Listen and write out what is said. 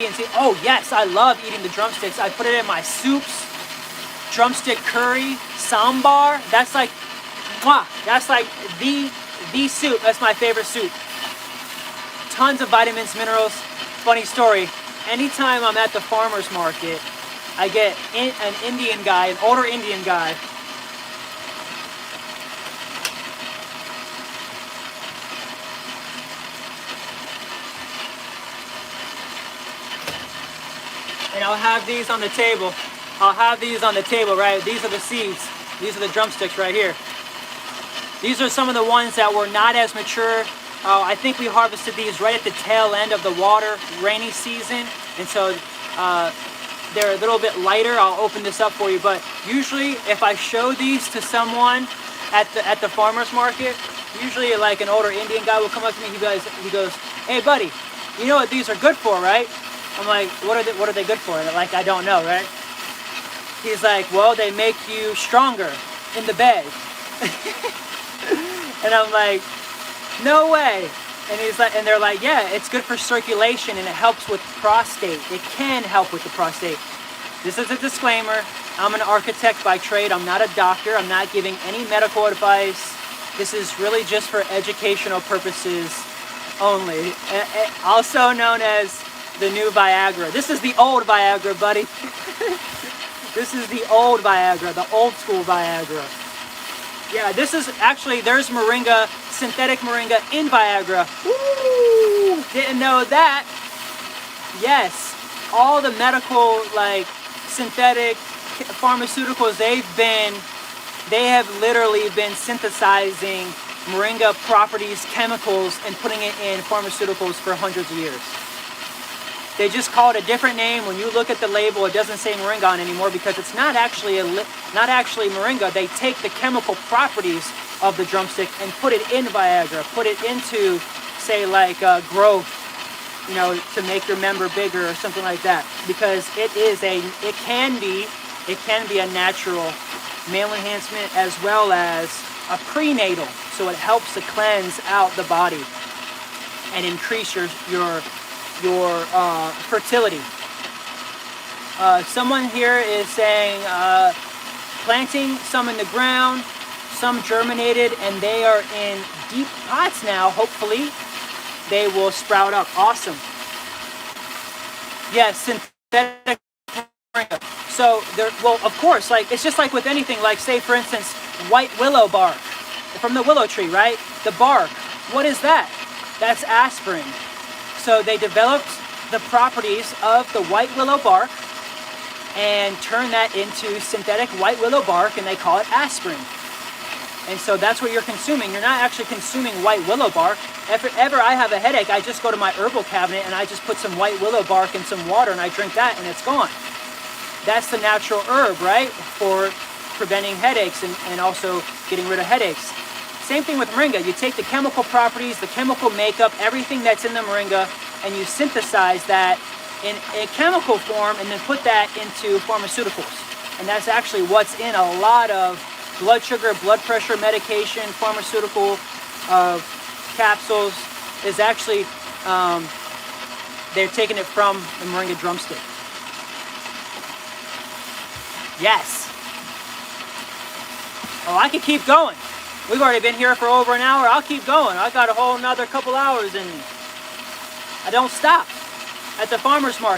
and see, oh yes, I love eating the drumsticks. I put it in my soups, drumstick curry, sambar. That's like, mwah, that's like the soup. That's my favorite soup. Tons of vitamins, minerals. Funny story, anytime I'm at the farmer's market, I get an Indian guy, an older Indian guy. And I'll have these on the table. I'll have these on the table, right? These are the seeds. These are the drumsticks right here. These are some of the ones that were not as mature. I think we harvested these right at the tail end of the rainy season. And so they're a little bit lighter. I'll open this up for you. But usually if I show these to someone at the farmer's market, usually like an older Indian guy will come up to me. He goes, hey buddy, you know what these are good for, right? I'm like, what are they good for? And like, I don't know, right? He's like, well, they make you stronger in the bed. And I'm like, no way. And he's like, and they're like, yeah, it's good for circulation and it helps with prostate. It can help with the prostate. This is a disclaimer. I'm an architect by trade. I'm not a doctor. I'm not giving any medical advice. This is really just for educational purposes only. Also known as the new Viagra. This is the old Viagra, buddy. This is the old Viagra, the old school Viagra. Yeah, this is actually, there's Moringa, synthetic Moringa in Viagra. Woo! Didn't know that. Yes, all the medical, like, synthetic pharmaceuticals, they have literally been synthesizing Moringa properties, chemicals, and putting it in pharmaceuticals for hundreds of years. They just call it a different name. When you look at the label, it doesn't say Moringa on anymore because it's not actually Moringa. They take the chemical properties of the drumstick and put it in Viagra, put it into, say, like growth, you know, to make your member bigger or something like that. Because it can be a natural male enhancement as well as a prenatal. So it helps to cleanse out the body and increase your fertility. Someone here is saying planting some in the ground, some germinated, and they are in deep pots now. Hopefully they will sprout up. Awesome. Yes, synthetic. So well, of course, like it's just like with anything, like say for instance white willow bark from the willow tree, right? The bark, what is that? That's aspirin. So they developed the properties of the white willow bark and turned that into synthetic white willow bark, and they call it aspirin. And so that's what you're consuming. You're not actually consuming white willow bark. If ever I have a headache, I just go to my herbal cabinet and I just put some white willow bark in some water and I drink that and it's gone. That's the natural herb, right? For preventing headaches and also getting rid of headaches. Same thing with Moringa. You take the chemical properties, the chemical makeup, everything that's in the Moringa, and you synthesize that in a chemical form and then put that into pharmaceuticals. And that's actually what's in a lot of blood sugar, blood pressure medication, pharmaceutical capsules is actually, they're taking it from the Moringa drumstick. Yes. Oh, I could keep going. We've already been here for over an hour. I'll keep going. I got a whole another couple hours in me. I don't stop at the farmer's market.